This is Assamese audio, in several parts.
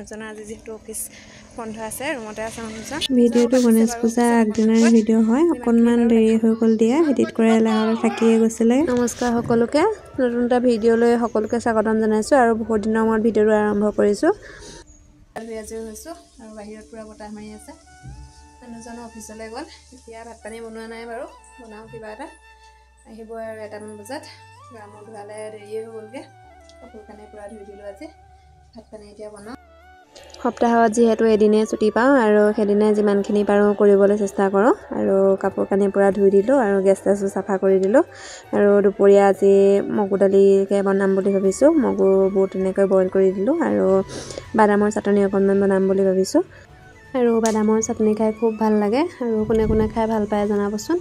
আজি যেহেতু অফিস বন্ধ আছে ৰুমতে আছে মানুহজন ভিডিওটো গণেশ পূজা আগদিনাৰ ভিডিও হয় অকনমান দেৰি হৈ গল দিয়া এডিট কৰা লাহলে থাকিয়ে গৈছিলে নমস্কাৰ সকলোকে নতুন এটা ভিডিও লৈ সকলোকে স্বাগতম জনাইছো আৰু বহুত দিনৰ মূৰত ভিডিওটো আৰম্ভ কৰিছো আজি হৈছো আৰু বাহিৰত পুৰা বতাহ মাৰি আছে মানুহজন অফিসলৈ গল এতিয়া ভাত পানী বনোৱা নাই বাৰু বনাও কিবা এটা আহিব আৰু 1টা মান বজাত ৰামৰ ধুৱালে দেৰি হৈ গলগে কাপোৰ কানি পুৰা ধুই দিলো আজি ভাত পানী এতিয়া বনাও সপ্তাহত যেহেতু এদিনে ছুটি পাওঁ আৰু সেদিনে যিমানখিনি পাৰো কৰিবলৈ চেষ্টা কৰো আৰু কাপোৰ কানি পুৰা ধুই দিলো আৰু গেছটো সাফা কৰি দিলো আৰু দুপৰীয়া আজি মগু দালিকে বনাম বুলি ভাবিছো মগু বুট এনেকৈ বইল কৰি দিলো আৰু বাদামৰ চাটনি অকনমান বনাম বুলি ভাবিছো আৰু বাদামৰ চাটনি খাই খুব ভাল লাগে আৰু কোনে কোনে খাই ভাল পায় জনাবচোন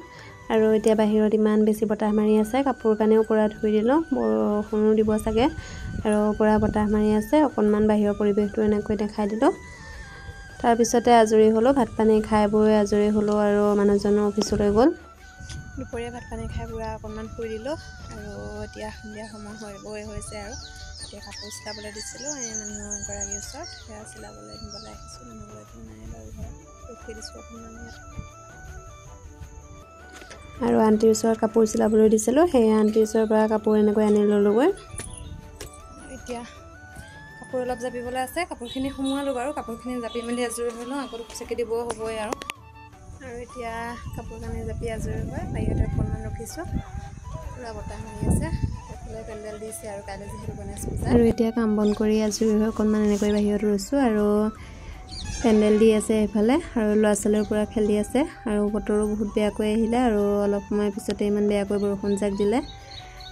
আৰু এতিয়া বাহিৰত ইমান বেছি বতাহ মাৰি আছে কাপোৰ কানিও পুৰা ধুই দিলো বৰষুণো দিব চাগে আৰু পুৰা বতাহ মাৰি আছে অকনমান বাহিৰৰ পৰিবেশটো এনেকৈ দেখাই দিলো তাৰ পিছতে আজৰি হলো ভাত পানী খাই বৈ আজৰি হলো আৰু মানুহজন অফিসলৈ গল দুপৰীয়া ভাত পানী খাই পুৰা অকনমান শুই দিলো আৰু এতিয়া সন্ধিয়া সময় হৈছে আৰু এতিয়া কাপোৰ চিলাবলৈ দিছিলো এই মানুহ এগৰাকীৰ ওচৰত সেয়া চিলাবলৈ নিবলৈ আহিছো মানুহগৰাকী নাই বাৰু ঘৰত ৰখি দিছো অকনমান আৰু আন্টিৰ ওচৰত কাপোৰ চিলাবলৈ দিছিলো সেই আন্টিৰ ওচৰৰ পৰা কাপোৰ এনেকৈ আনি ললোগৈ এতিয়া কাপোৰ অলপ জাপিবলৈ আছে কাপোৰখিনি সোমোৱালো বাৰু কাপোৰখিনি জাপি মেলি আজৰি হলো আকৌ চেকি দিব হ'বই আৰু এতিয়া কাপোৰ কানি জাপি আজৰি হৈ বাহিৰতে অকণমান ৰখিছো পুৰা বতাহ মাৰি আছে এফালে পেণ্ডেল দিছে আৰু কাইলৈ যিহেতু গণেশ পূজা আৰু এতিয়া কাম বন কৰি আজৰি হৈ অকণমান এনেকৈ বাহিৰত ৰৈছো আৰু পেণ্ডেল দি আছে এফালে আৰু ল'ৰা ছোৱালীৰ পুৰা খেলি আছে আৰু বতৰো বহুত বেয়াকৈ আহিলে আৰু অলপ সময় পিছতে ইমান বেয়াকৈ বৰষুণ জাক দিলে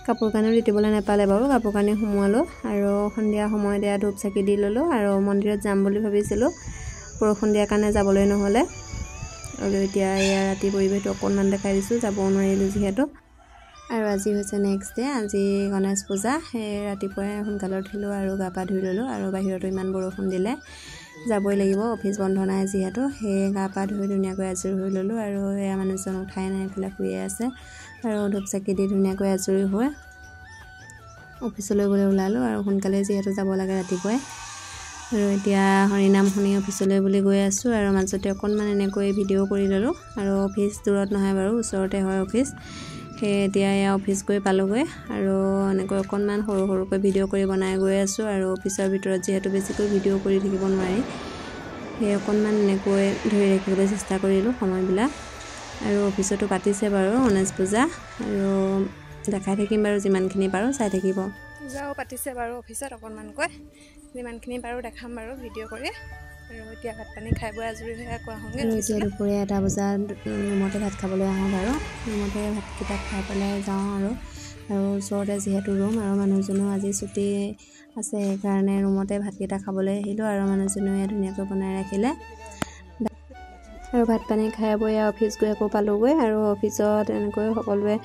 কাপোৰ কানিও দিবলৈ নাপালে বাৰু কাপোৰ কানি সোমোৱালো আৰু সন্ধিয়া সময়ত ধূপ চাকি দি ললো আৰু মন্দিৰত যাম বুলি ভাবিছিলো বৰষুণ দিয়াৰ কাৰণে যাবলৈ নহলে আৰু এতিয়া এয়া ৰাতি পৰিবেশটো অকনমান দেখাই দিছো যাব নোৱাৰিলো যিহেতু আৰু আজি হৈছে নেক্সট ডে আজি গণেশ পূজা ৰাতিপুৱাই সোনকালে উঠিলো আৰু গা পা ধুই ললো আৰু বাহিৰতো ইমান বৰষুণ দিলে যাবই লাগিব অফিস বন্ধ নাই যিহেতু হে গা পা ধুই ধুনীয়াকৈ আজৰি হৈ ললো আৰু এয়া মানুহজন উঠাই নাই ফেলা শুই আছে আৰু ধূপ চাকি দি ধুনীয়াকৈ আজৰি হৈ অফিসলৈ গলে ওলালো আৰু সোনকালে যিহেতু যাব লাগে ৰাতিপুৱাই আৰু এতিয়া হৰিনাম শুনি অফিসলৈ বুলি গৈ আছো আৰু মাজতে অকনমান এনেকৈ ভিডিও কৰি ললো আৰু অফিস দূৰত নহয় বাৰু ওচৰতে হয় অফিস এতিয়া অফিস গৈ পালোগৈ আৰু এনেকৈ অকনমান সৰু সৰুকৈ ভিডিও কৰি বনাই গৈ আছো আৰু অফিসৰ ভিতৰত যেহেতু বেছিকৈ ভিডিও কৰি থাকিব নোৱাৰি সেই অকনমান এনেকৈ ধৰি ৰাখিবলৈ চেষ্টা কৰিলো সময়বিলাক আৰু অফিসতো পাতিছে বাৰু গণেশ পূজা আৰু দেখাই থাকিম বাৰু যিমানখিনি পাৰো চাই থাকিব পূজাও পাতিছে বাৰু অফিসত অকনমানকৈ যিমানখিনি পাৰো দেখাম বাৰু ভিডিও কৰি আৰু এতিয়া ভাত পানী খাই বৈ আজৰি হৈ আকৌ আহোঁগে আৰু এতিয়া দুপৰীয়া 1টা বজাত ৰুমতে ভাত খাবলৈ আহোঁ বাৰু ৰুমতে ভাতকেইটা খাই পেলাই যাওঁ আৰু ওচৰতে যিহেতু ৰুম আৰু মানুহজনো আজি ছুটি আছে সেইকাৰণে ৰুমতে ভাতকেইটা খাবলৈ আহিলো আৰু মানুহজনে ধুনীয়াকৈ বনাই ৰাখিলে আৰু ভাত পানী খাই বৈ অফিস গৈ আকৌ পালোগৈ আৰু অফিসত এনেকৈ সকলোৱে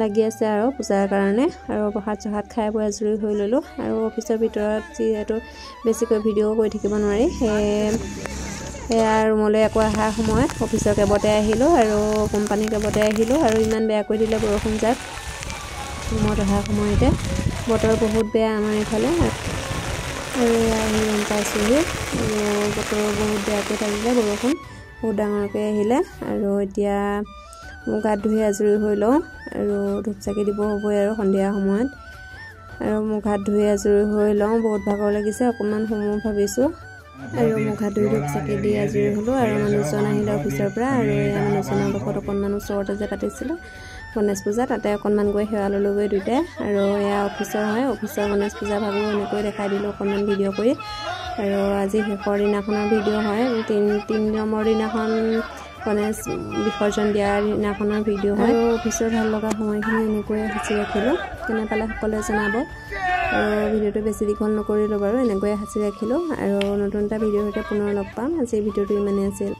লাগি আছে আৰু পূজাৰ কাৰণে আৰু প্ৰসাদ চহাত খাই বৈ আজৰি হৈ ললো আৰু অফিসৰ ভিতৰত যিহেতু বেছিকৈ ভিডিও কৰি থাকিব নোৱাৰি সেয়া ৰুমলৈ আকৌ অহাৰ সময়ত অফিসৰ কেবতে আহিলো আৰু কোম্পানীৰ কেবতে আহিলো আৰু ইমান বেয়াকৈ দিলে বৰষুণ জাক ৰুমত অহাৰ সময়তে বতৰ বহুত বেয়া আমাৰ এইফালে আৰু আহি পাইছোহি আৰু বতৰ বহুত বেয়াকৈ থাকিলে বৰষুণ বহুত ডাঙৰকৈ আহিলে আৰু এতিয়া মোক গাত ধুই আজৰি হৈ লওঁ আৰু ধূপ চাকি দিব হ'বই আৰু সন্ধিয়া সময়ত আৰু মোক হাত ধুই আজৰি হৈ লওঁ বহুত ভাগৰ লাগিছে অকণমান সময় ভাবিছো আৰু মোক হাত ধুই ধূপ চাকি দি আজৰি হলো আৰু মানুহজন আহিলে অফিসৰ পৰা আৰু এয়া মানুহজনৰ লগত অকণমান ওচৰতে যে পাতিছিলো গণেশ পূজা তাতে অকণমান গৈ সেৱা ললোগৈ দুইটাই আৰু এয়া অফিসৰ হয় অফিসৰ গণেশ পূজা ভাগো এনেকৈ দেখাই দিলো অকণমান ভিডিও কৰি আৰু আজি শেষৰ দিনাখনৰ ভিডিও হয় 3 নম্বৰ দিনাখন গণেশ বিসৰ্জন দিয়াৰ দিনাখনৰ ভিডিও হয় আৰু অফিসৰ ভাল লগা সময়খিনি এনেকৈ সাঁচি ৰাখিলো কেনে পালে সকলোৱে জনাব আৰু ভিডিওটো বেছি দীঘল নকৰিলো বাৰু এনেকৈ সাঁচি ৰাখিলো আৰু নতুন এটা ভিডিওৰ সৈতে পুনৰ লগ পাম আজি ভিডিওটো ইমানেই আছিল